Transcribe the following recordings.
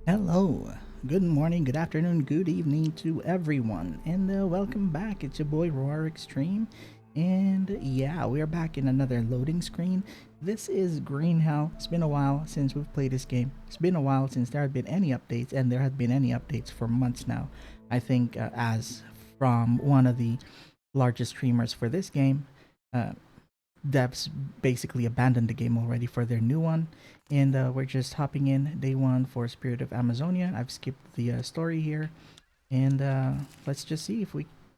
Hello, good morning, good afternoon, good evening to everyone, and welcome back. It's your boy Roar Extreme, and yeah, we are back in another loading screen. This is Green Hell. It's been a while since we've played this game. It's been a while since there had been any updates, and there had been any updates for months now. I think, as from one of the largest streamers for this game, uh, devs basically abandoned the game already for their new one, and we're just hopping in day one for Spirit of Amazonia. I've skipped the story here, and let's just see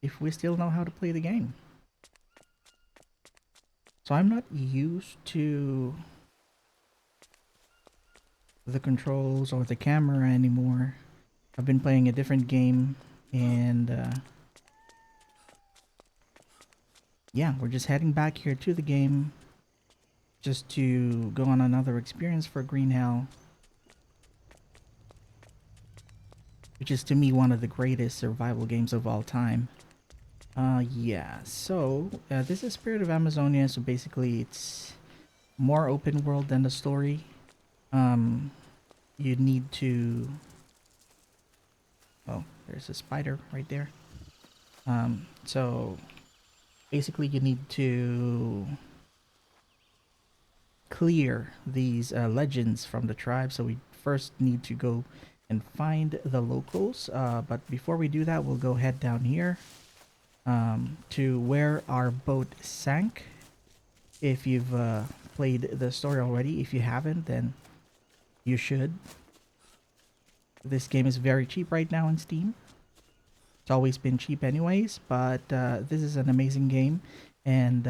if we still know how to play the game. So I'm not used to the controls or the camera anymore. I've been playing a different game, and yeah, we're just heading back here to the game just to go on another experience for Green Hell, which is to me one of the greatest survival games of all time. Yeah, so this is Spirit of Amazonia, so basically it's more open world than the story. Um, you need to... Oh, there's a spider right there. So basically you need to clear these legends from the tribe, so we first need to go and find the locals. But before we do that, we'll go head down here to where our boat sank. If you've played the story already, if you haven't, then you should. This game is very cheap right now on Steam. It's always been cheap anyways, but this is an amazing game, and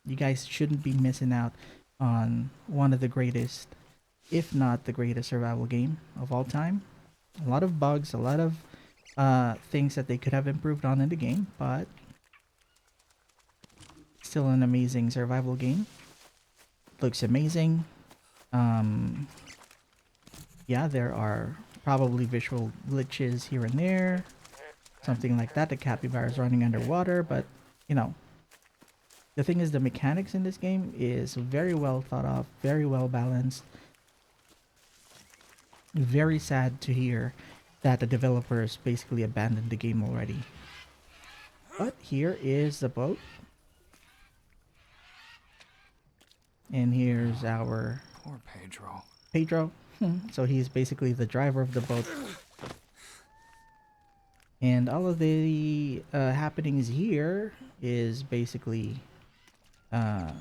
you guys shouldn't be missing out on one of the greatest, if not the greatest survival game of all time. A lot of bugs, a lot of things that they could have improved on in the game, but still an amazing survival game. Looks amazing. Yeah, there are probably visual glitches here and there, something like that. The capybara is running underwater, but you know, the thing is, the mechanics in this game is very well thought of, very well balanced. Very sad to hear that the developers basically abandoned the game already. But here is the boat, and here's our Poor Pedro. Pedro. So he's basically the driver of the boat. And all of the happenings here is basically uh,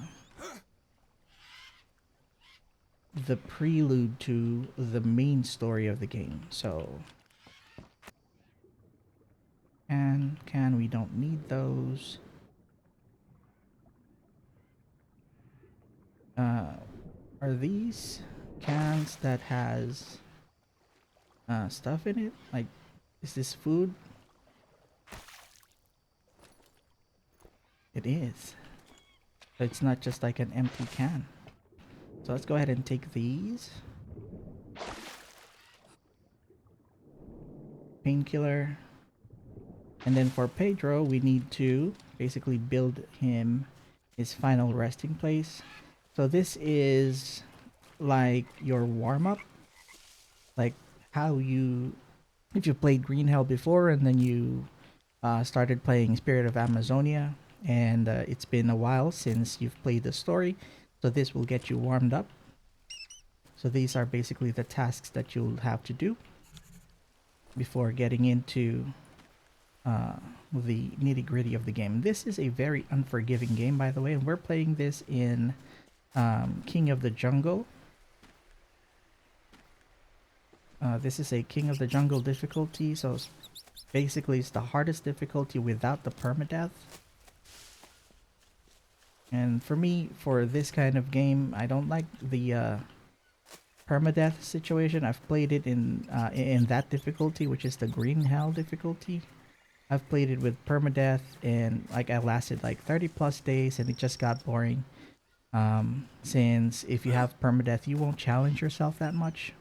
the prelude to the main story of the game. So, can we don't need those. Are these cans that has stuff in it? Like, is this food? It is. So it's not just like an empty can. So let's go ahead and take these. Painkiller. And then for Pedro, we need to basically build him his final resting place. So this is like your warm-up. Like how you... If you played Green Hell before and then you started playing Spirit of Amazonia, and it's been a while since you've played the story, so this will get you warmed up. So these are basically the tasks that you'll have to do before getting into the nitty-gritty of the game. This is a very unforgiving game, by the way, and we're playing this in King of the Jungle. This is a King of the Jungle difficulty, so basically it's the hardest difficulty without the permadeath. And for me, for this kind of game, I don't like the permadeath situation. I've played it in that difficulty, which is the Green Hell difficulty. I've played it with permadeath, and like I lasted like 30 plus days, and it just got boring. Since if you have permadeath, you won't challenge yourself that much.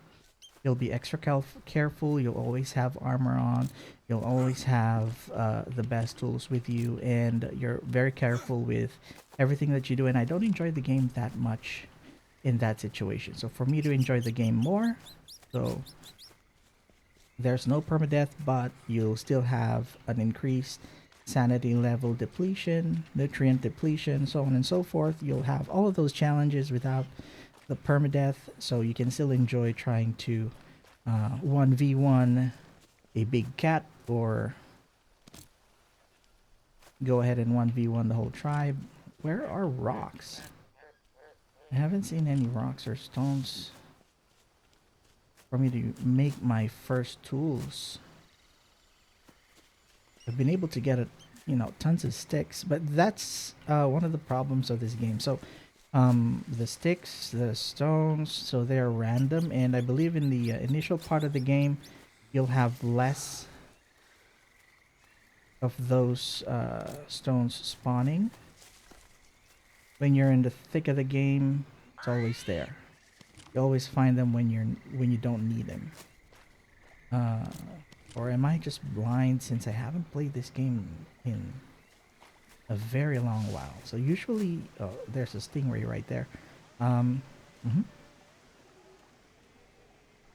You'll be extra careful. You'll always have armor on. You'll always have the best tools with you, and you're very careful with everything that you do. And I don't enjoy the game that much in that situation. So for me to enjoy the game more, so there's no permadeath, but you'll still have an increased sanity level depletion, nutrient depletion, so on and so forth. You'll have all of those challenges without the permadeath, so you can still enjoy trying to 1v1 a big cat, or go ahead and 1v1 the whole tribe. Where are rocks? I haven't seen any rocks or stones for me to make my first tools. I've been able to get tons of sticks, but that's one of the problems of this game. So the sticks, the stones, so they're random, and I believe in the initial part of the game you'll have less of those stones spawning. When you're in the thick of the game, it's always there. You always find them when you don't need them. Or am I just blind since I haven't played this game in a very long while? So usually, oh, there's a stingray right there.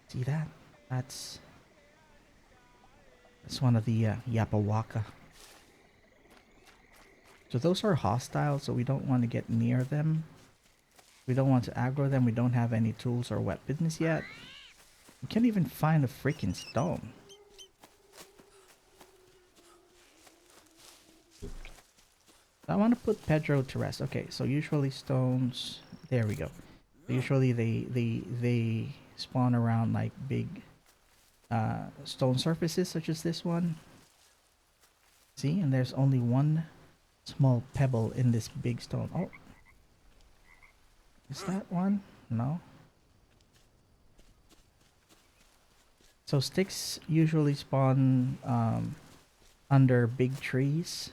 See that? That's one of the Yapawaka. So those are hostile, so we don't want to get near them. We don't want to aggro them. We don't have any tools or weapons yet. We can't even find a freaking stone. I want to put Pedro to rest. Okay, so usually stones. There we go. Usually they spawn around like big stone surfaces, such as this one. See, and there's only one small pebble in this big stone. Oh, is that one? No. So sticks usually spawn under big trees,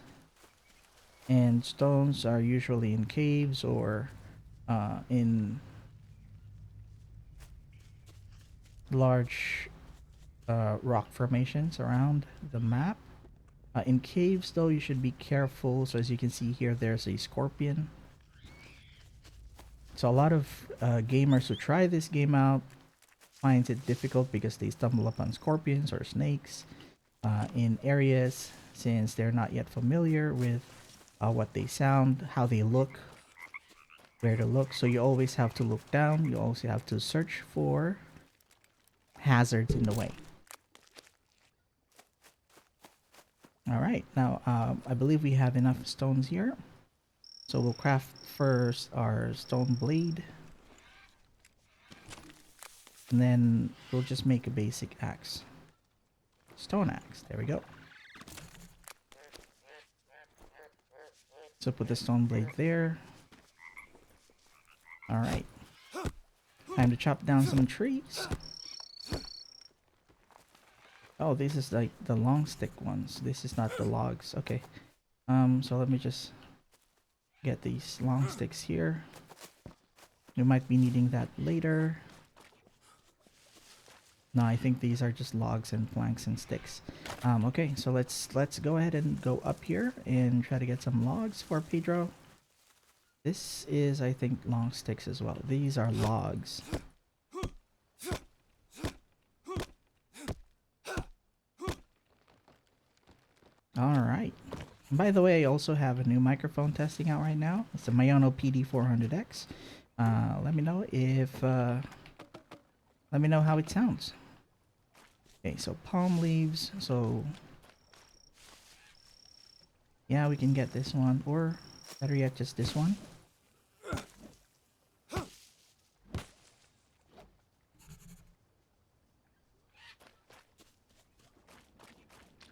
and stones are usually in caves or in large rock formations around the map. In caves though, you should be careful. So as you can see here, there's a scorpion. So a lot of gamers who try this game out finds it difficult because they stumble upon scorpions or snakes in areas, since they're not yet familiar with what they sound, how they look, where to look. So you always have to look down. You also have to search for hazards in the way. All right, now I believe we have enough stones here, so we'll craft first our stone blade, and then we'll just make a basic axe. Stone axe, there we go. So put the stone blade there. All right, time to chop down some trees. Oh, this is like the long stick ones. This is not the logs. Okay. So let me just get these long sticks here. We might be needing that later. No, I think these are just logs and planks and sticks. Okay, so let's go ahead and go up here and try to get some logs for Pedro. This is, I think, long sticks as well. These are logs. Alright. By the way, I also have a new microphone testing out right now. It's the Maono PD400X. Let me know if... let me know how it sounds. Okay, so palm leaves. So... yeah, we can get this one. Or, better yet, just this one.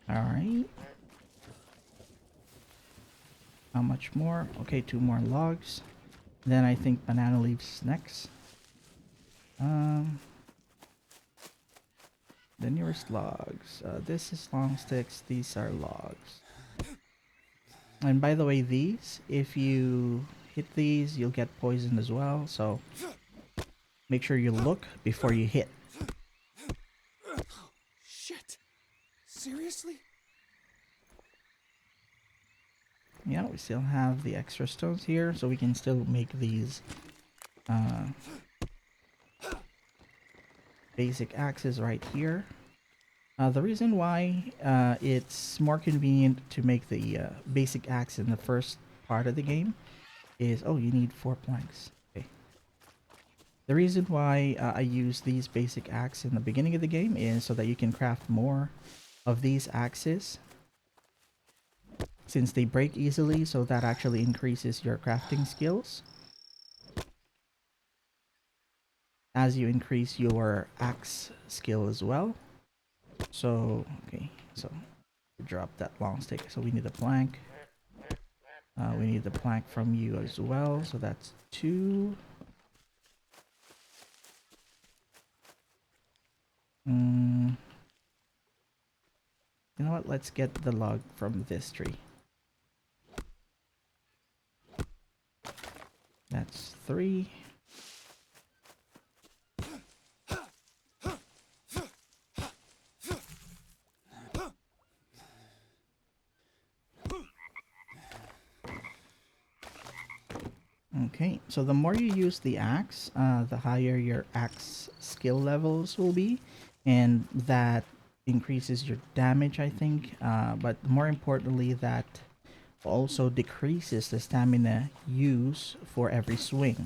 Alright. How much more? Okay, 2 more logs. Then I think banana leaves next. The nearest logs. This is long sticks. These are logs. And by the way, these, if you hit these, you'll get poisoned as well. So make sure you look before you hit. Shit. Seriously? Yeah, we still have the extra stones here, so we can still make these basic axes right here. The reason why it's more convenient to make the basic axe in the first part of the game is, oh, you need 4 planks. Okay. The reason why I use these basic axe in the beginning of the game is so that you can craft more of these axes, since they break easily, so that actually increases your crafting skills as you increase your axe skill as well. So, okay, so drop that long stick. So we need a plank. We need the plank from you as well. So that's 2. You know what? Let's get the log from this tree. That's 3. Okay, so the more you use the axe, the higher your axe skill levels will be, and that increases your damage, I think. But more importantly, that also decreases the stamina use for every swing.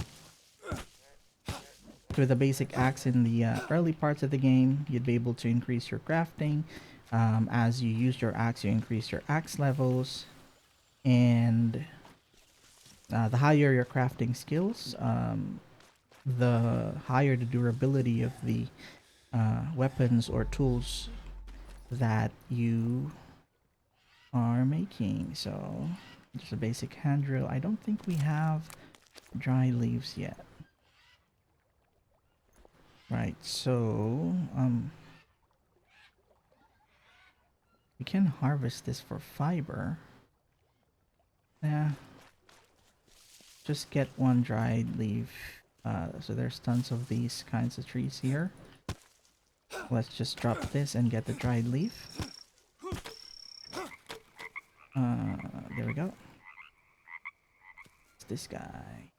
With the basic axe in the early parts of the game, you'd be able to increase your crafting. As you use your axe, you increase your axe levels, and the higher your crafting skills, the higher the durability of the weapons or tools that you are making. So just a basic hand drill. I don't think we have dry leaves yet. Right, so we can harvest this for fiber. Yeah, just get 1 dried leaf. So there's tons of these kinds of trees here. Let's just drop this and get the dried leaf. There we go. It's this guy.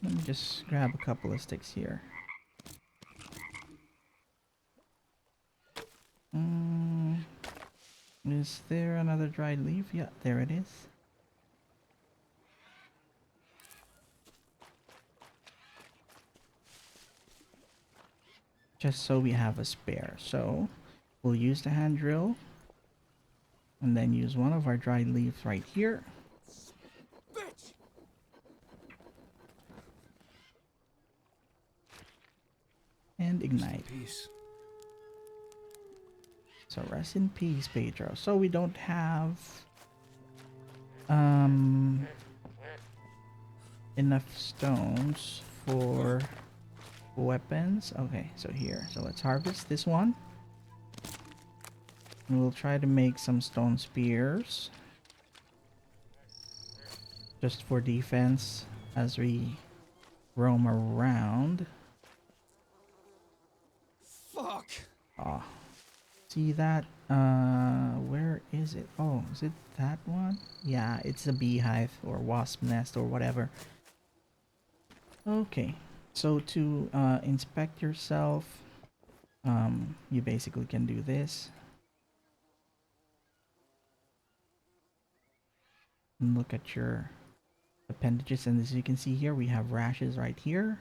Let me just grab a couple of sticks here. Is there another dried leaf? Yeah, there it is. Just so we have a spare. So we'll use the hand drill and then use one of our dried leaves right here. Bitch! And ignite. Peace. So rest in peace, Pedro. So we don't have enough stones for weapons. Okay, so here. So let's harvest this one. And we'll try to make some stone spears. Just for defense as we roam around. Fuck! Ah. See that? Where is it? Oh, is it that one? Yeah, it's a beehive or wasp nest or whatever. Okay, so to inspect yourself, you basically can do this. And look at your appendages, and as you can see here, we have rashes right here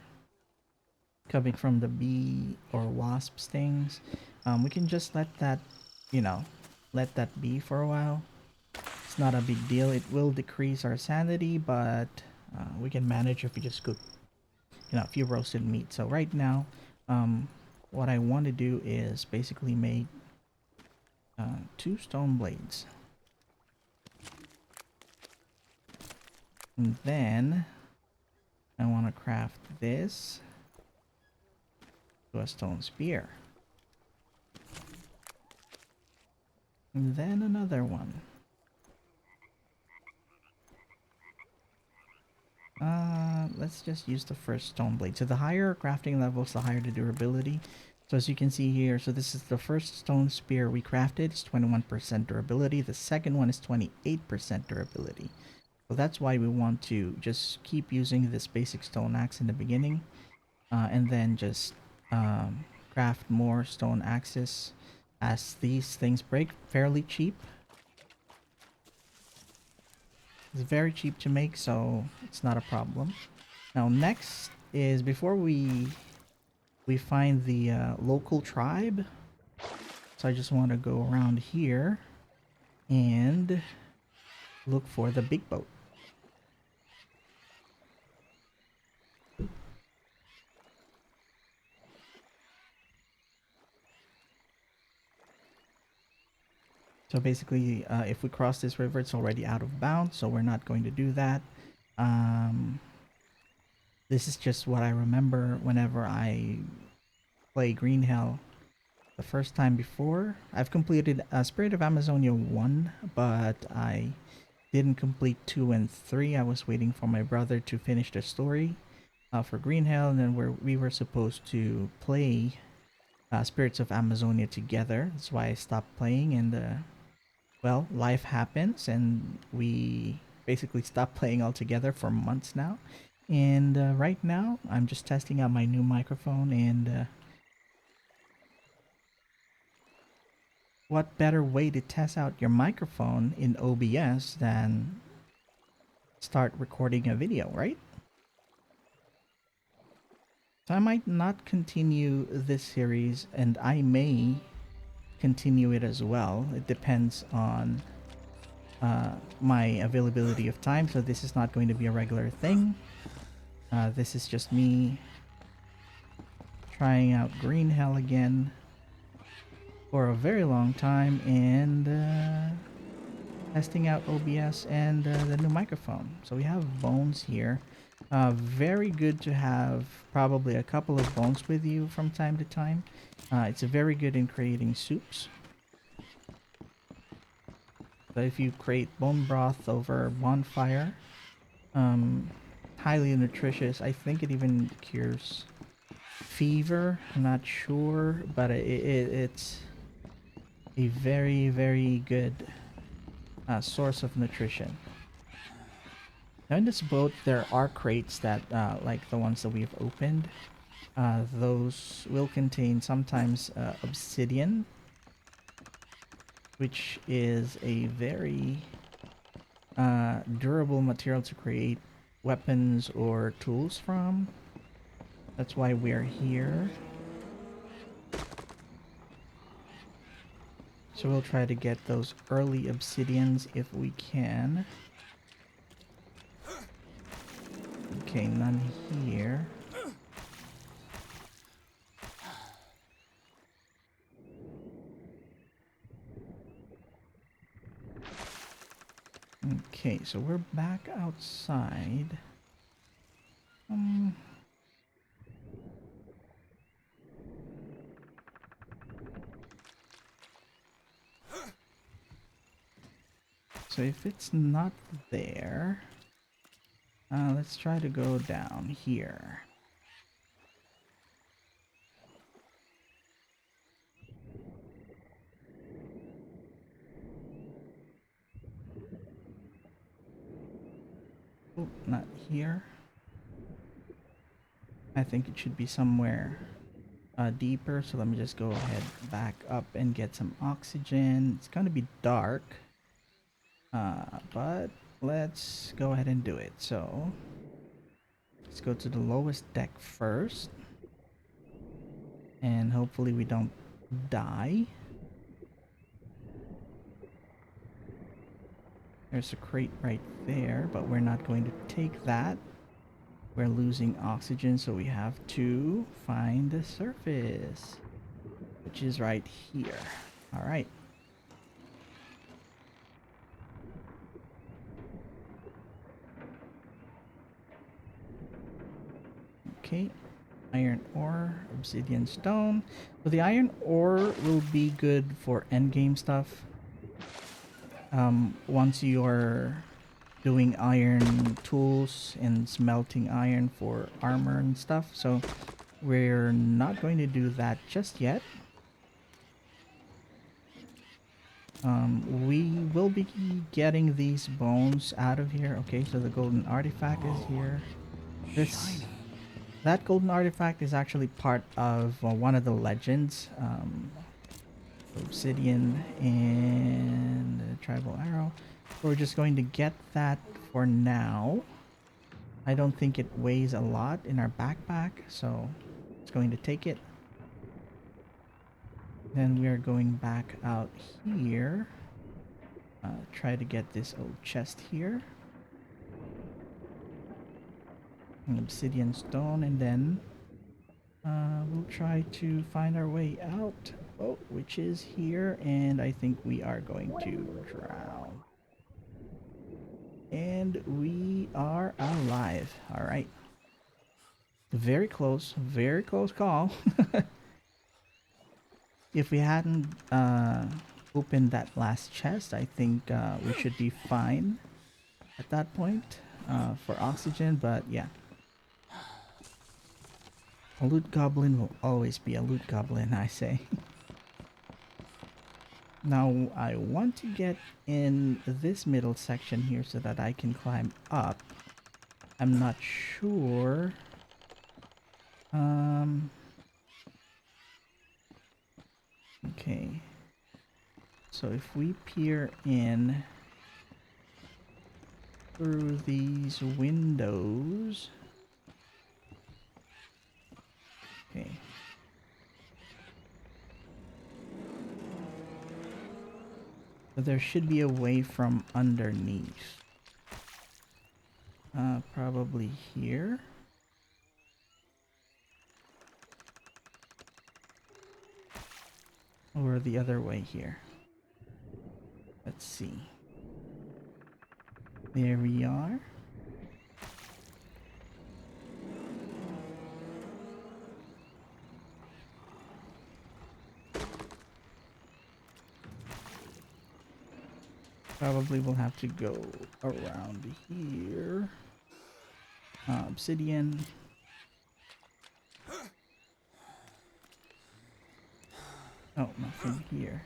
coming from the bee or wasp stings. We can just let that, you know, let that be for a while. It's not a big deal. It will decrease our sanity, but we can manage if we just cook, you know, a few roasted meat. So right now, what I want to do is basically make 2 stone blades. And then I want to craft this to a stone spear. And then another one. Let's just use the first stone blade. So the higher crafting levels, the higher the durability. So as you can see here, so this is the first stone spear we crafted. It's 21% durability. The second one is 28% durability. So that's why we want to just keep using this basic stone axe in the beginning. And then just craft more stone axes, as these things break fairly cheap. It's very cheap to make, so it's not a problem. Now next is, before we find the local tribe, so I just want to go around here and look for the big boat. So basically, if we cross this river, it's already out of bounds, so we're not going to do that. This is just what I remember whenever I play Green Hell the first time before. I've completed Spirit of Amazonia 1, but I didn't complete 2 and 3. I was waiting for my brother to finish the story for Green Hell, and then we were supposed to play Spirits of Amazonia together. That's why I stopped playing, and well, life happens, and we basically stopped playing altogether for months now. And right now, I'm just testing out my new microphone, and what better way to test out your microphone in OBS than start recording a video, right? So I might not continue this series, and I may continue it as well. It depends on my availability of time, so this is not going to be a regular thing. This is just me trying out Green Hell again for a very long time, and testing out OBS and the new microphone. So we have bones here. Very good to have probably a couple of bones with you from time to time. It's very good in creating soups. So if you create bone broth over bonfire, highly nutritious. I think it even cures fever. I'm not sure, but it's a very, very good source of nutrition. Now in this boat, there are crates that, like the ones that we've opened, those will contain sometimes obsidian, which is a very durable material to create weapons or tools from. That's why we're here. So we'll try to get those early obsidians if we can. Okay, none here. Okay, so we're back outside. So if it's not there, let's try to go down here. Oh, not here. I think it should be somewhere deeper, so let me just go ahead back up and get some oxygen. It's gonna be dark, but let's go ahead and do it. So let's go to the lowest deck first, and hopefully we don't die. There's a crate right there, but we're not going to take that. We're losing oxygen, so we have to find the surface, which is right here. All right. Okay, iron ore, obsidian stone. So the iron ore will be good for endgame stuff. Once you're doing iron tools and smelting iron for armor and stuff, so we're not going to do that just yet. We will be getting these bones out of here. Okay, so the golden artifact is here. This That golden artifact is actually part of one of the legends. Obsidian and tribal arrow. We're just going to get that for now. I don't think it weighs a lot in our backpack, so it's going to take it. Then we are going back out here. Try to get this old chest here. An obsidian stone, and then we'll try to find our way out. Oh, which is here, and I think we are going to drown. And we are alive. All right. Very close call. If we hadn't opened that last chest, I think we should be fine at that point for oxygen, but yeah. A loot goblin will always be a loot goblin, I say. Now, I want to get in this middle section here so that I can climb up. I'm not sure. Okay. So if we peer in through these windows. Okay. So there should be a way from underneath. Probably here. Or the other way here. Let's see. There we are. Probably will have to go around here. Obsidian. Oh, nothing here.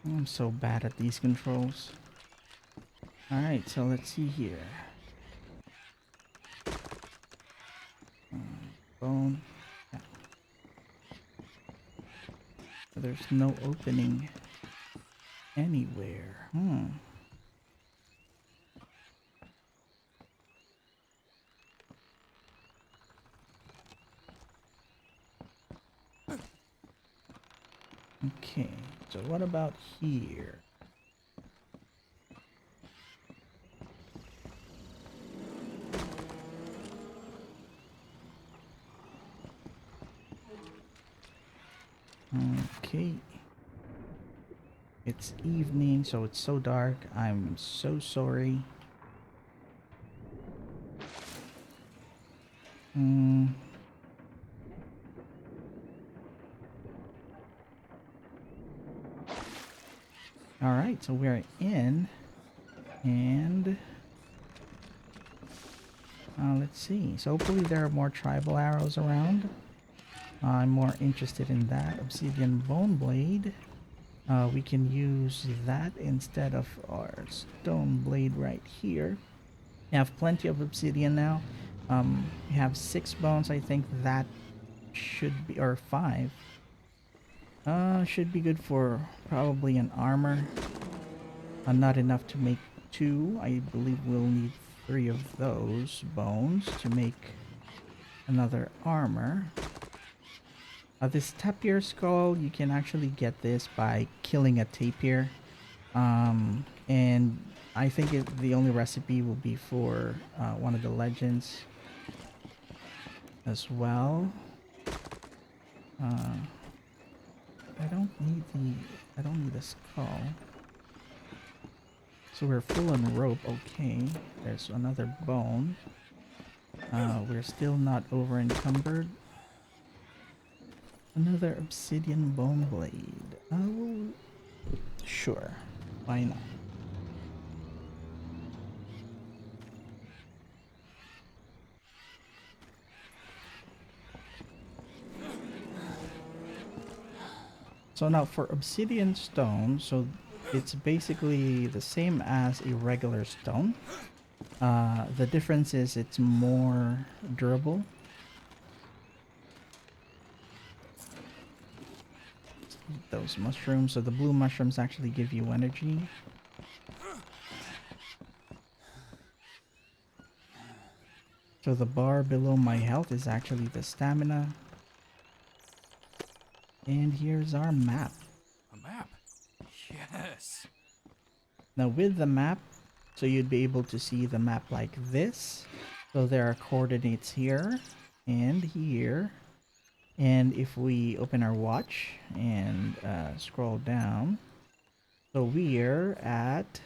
I'm so bad at these controls. Alright, so let's see here. Bone. Yeah. There's no opening anywhere. Okay, so what about here? Okay. It's evening, so it's so dark. I'm so sorry. Alright, so we're in. And let's see. So hopefully there are more tribal arrows around. I'm more interested in that. Obsidian bone blade. We can use that instead of our stone blade right here. We have plenty of obsidian now. We have 6 bones. I think that should be, or 5. Should be good for probably an armor. Not enough to make 2. I believe we'll need 3 of those bones to make another armor. This tapir skull, you can actually get this by killing a tapir. And I think the only recipe will be for one of the legends as well. I don't need the skull. So we're full on rope. Okay, there's another bone. We're still not over encumbered. Another obsidian bone blade. Oh, sure. Why not? So now for obsidian stone, so It's basically the same as a regular stone. The difference is it's more durable. Those mushrooms, so the blue mushrooms actually give you energy. So the bar below my health is actually the stamina. And here's our map. A map. Yes. Now with the map, so you'd be able to see the map like this. So there are coordinates here and here. And if we open our watch and scroll down, so we're at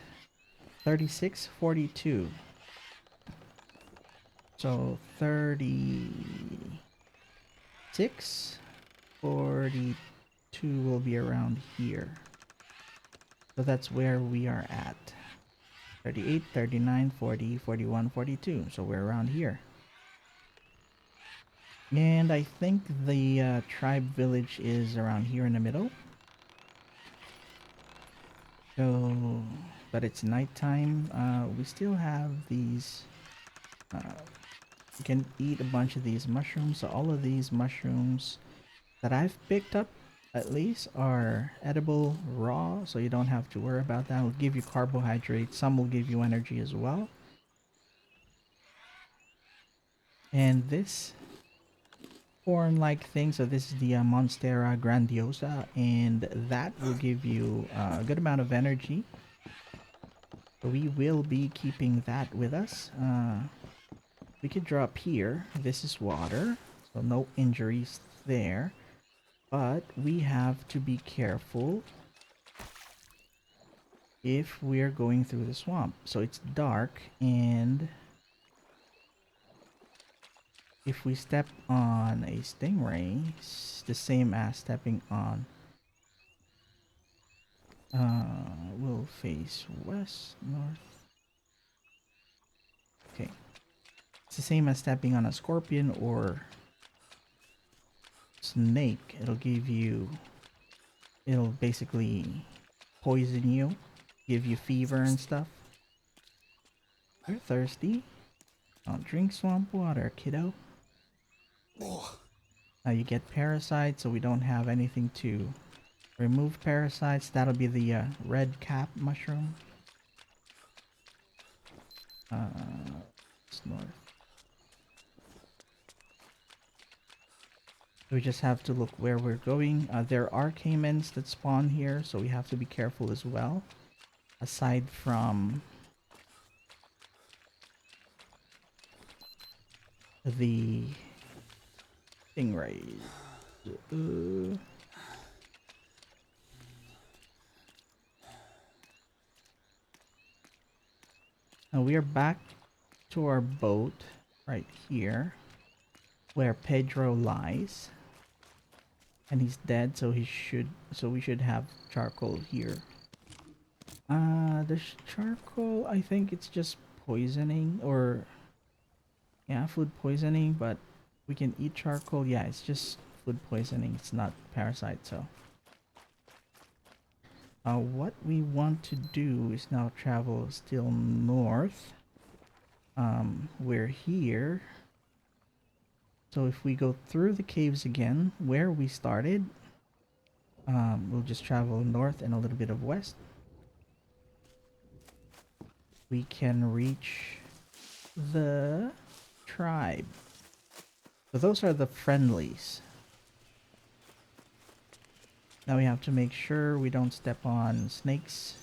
3642. So 3642 will be around here. So that's where we are at. 38, 39, 40, 41, 42. So we're around here. And I think the tribe village is around here in the middle. So, but it's nighttime. We still have these. You can eat a bunch of these mushrooms. So all of these mushrooms that I've picked up, at least, are edible raw. So you don't have to worry about that. It'll give you carbohydrates. Some will give you energy as well. And this corn-like thing, so this is the Monstera grandiosa, and that will give you a good amount of energy. So we will be keeping that with us. We could drop here. This is water, so no injuries there. But we have to be careful if we're going through the swamp. So it's dark, and if we step on a stingray, it's the same as stepping on. We'll face west, north. Okay. It's the same as stepping on a scorpion or snake. It'll basically poison you, give you fever and stuff. You're thirsty? Don't drink swamp water, kiddo. Now you get parasites, so we don't have anything to remove parasites. That'll be the red cap mushroom. It's north. We just have to look where we're going. There are caimans that spawn here, so we have to be careful as well. Aside from the stingrays. Now we are back to our boat right here, where Pedro lies. And he's dead, so we should have charcoal here. There's charcoal, I think it's just poisoning, or yeah, food poisoning, but we can eat charcoal. Yeah, it's just food poisoning, it's not parasite. So what we want to do is now travel still north. We're here. So if we go through the caves again, where we started, we'll just travel north and a little bit of west. We can reach the tribe. So those are the friendlies. Now we have to make sure we don't step on snakes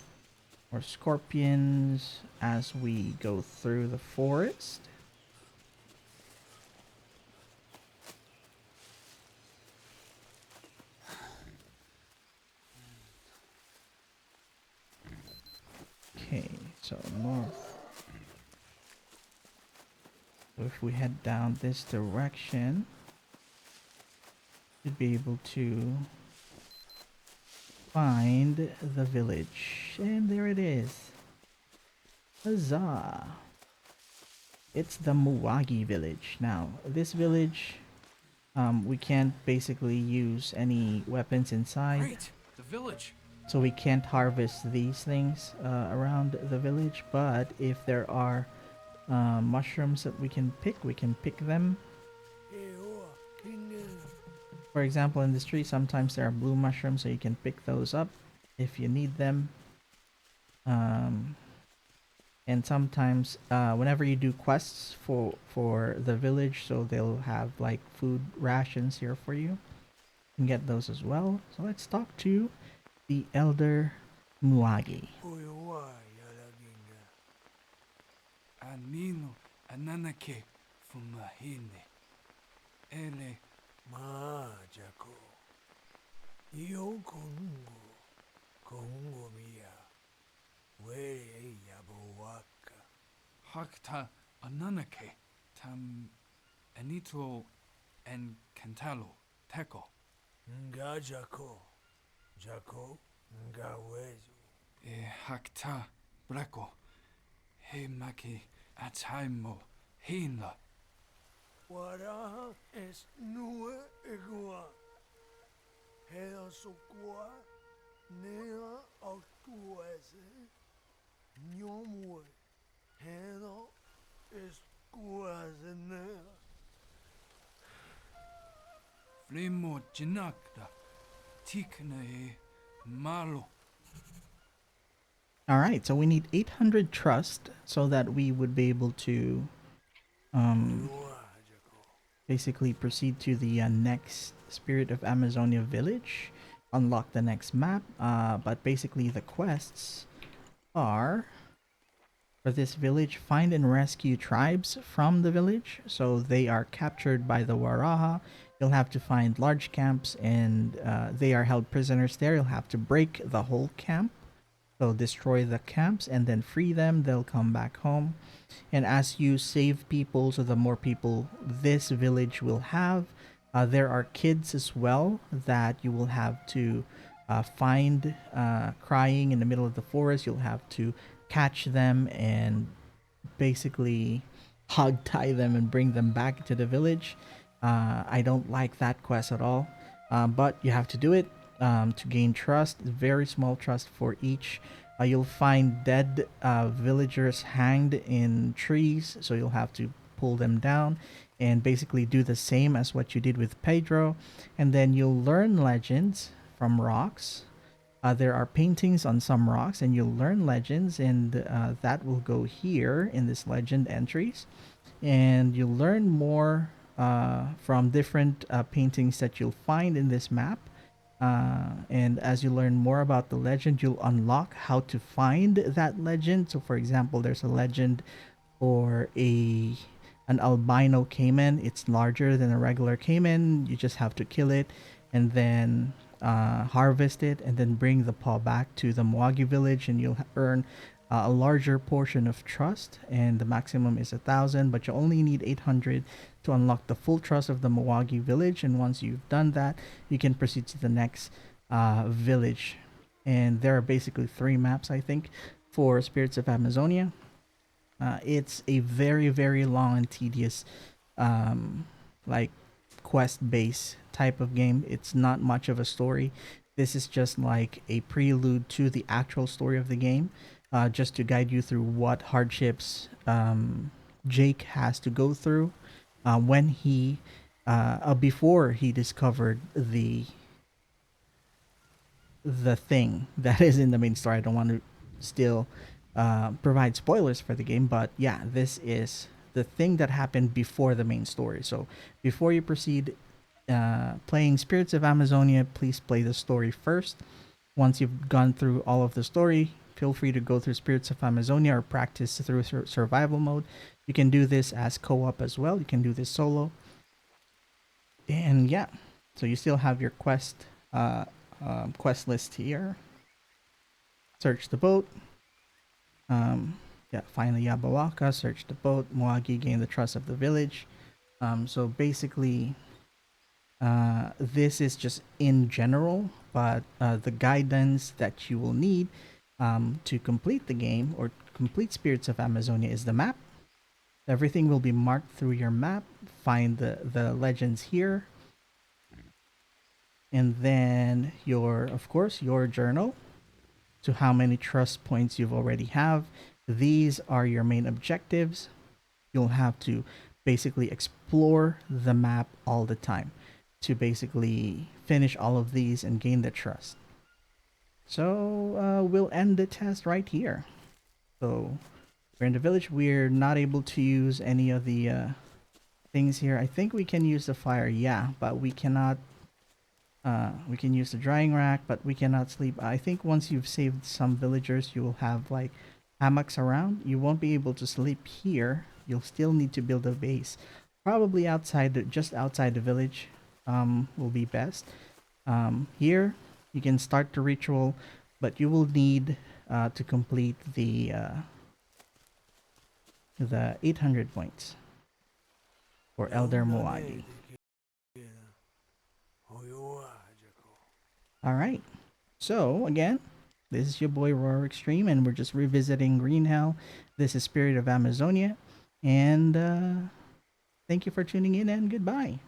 or scorpions as we go through the forest. Okay, so north. So if we head down this direction, we'd be able to find the village. And there it is. Huzzah! It's the Muwagi village. Now, this village, we can't basically use any weapons inside. Great. The village. so we can't harvest these things around the village. But if there are mushrooms that we can pick them. For example, in this tree, sometimes there are blue mushrooms, so you can pick those up if you need them. Um, and sometimes, whenever you do quests for the village, so they'll have like food rations here for you. You can get those as well. So let's talk to the Elder Muagi. Anino ananake fumahine. Ele Majako. Yo kongo. Kongo mia. Were yabowaka. hakta ananake tam anito en cantalo teco. Nga jako. Jako. Nga wezo. E hakta braco. He maki ataimo hinla. Wara es nue egua. Hea sokua. Nea actuese. Nyomwe. Hea es kuazenea. Flemo jinakda. Tikna e malo. All right, so we need 800 trust so that we would be able to basically proceed to the next Spirit of Amazonia village, unlock the next map. But basically the quests are for this village: find and rescue tribes from the village. So they are captured by the Waraha. You'll have to find large camps, and they are held prisoners there. You'll have to break the whole camp. So destroy the camps and then free them. They'll come back home. And as you save people, so the more people this village will have, there are kids as well that you will have to find crying in the middle of the forest. You'll have to catch them and basically hog tie them and bring them back to the village. I don't like that quest at all, but you have to do it to gain trust. Very small trust for each. You'll find dead villagers hanged in trees, so you'll have to pull them down and basically do the same as what you did with Pedro. And then you'll learn legends from rocks. There are paintings on some rocks, and you'll learn legends, and that will go here in this legend entries. And you'll learn more from different paintings that you'll find in this map. And as you learn more about the legend, you'll unlock how to find that legend. So for example, there's a legend for an albino caiman. It's larger than a regular caiman. You just have to kill it and then harvest it and then bring the paw back to the Moagi village, and you'll earn a larger portion of trust, and the maximum is 1,000, but you only need 800 to unlock the full trust of the Moagi village. And once you've done that, you can proceed to the next village. And there are basically 3 maps, I think, for Spirits of Amazonia. It's a very, very long and tedious like quest-based type of game. It's not much of a story. This is just like a prelude to the actual story of the game, just to guide you through what hardships Jake has to go through when he before he discovered the thing that is in the main story. I don't want to still provide spoilers for the game, but yeah, this is the thing that happened before the main story. So before you proceed playing Spirits of Amazonia, please play the story first. Once you've gone through all of the story, feel free to go through Spirits of Amazonia or practice through survival mode. You can do this as co-op as well. You can do this solo. And yeah, so you still have your quest list here. Search the boat. Yeah, find the Yabawaka, search the boat. Moagi, gain the trust of the village. So basically, this is just in general, but the guidance that you will need to complete the game or complete Spirits of Amazonia is the map. Everything will be marked through your map. Find the legends here. And then of course, your journal. to how many trust points you've already have. These are your main objectives. You'll have to basically explore the map all the time to basically finish all of these and gain the trust. So we'll end the test right here. So we're in the village. We're not able to use any of the things here. I think we can use the fire, yeah, but we cannot. We can use the drying rack, but we cannot sleep. I think once you've saved some villagers, you will have like hammocks around. You won't be able to sleep here. You'll still need to build a base, probably outside, just outside the village, will be best. Here you can start the ritual, but you will need to complete the 800 points for Elder Moagi. Alright, so again, this is your boy Roar Extreme, and we're just revisiting Green Hell. This is Spirit of Amazonia, and thank you for tuning in, and goodbye.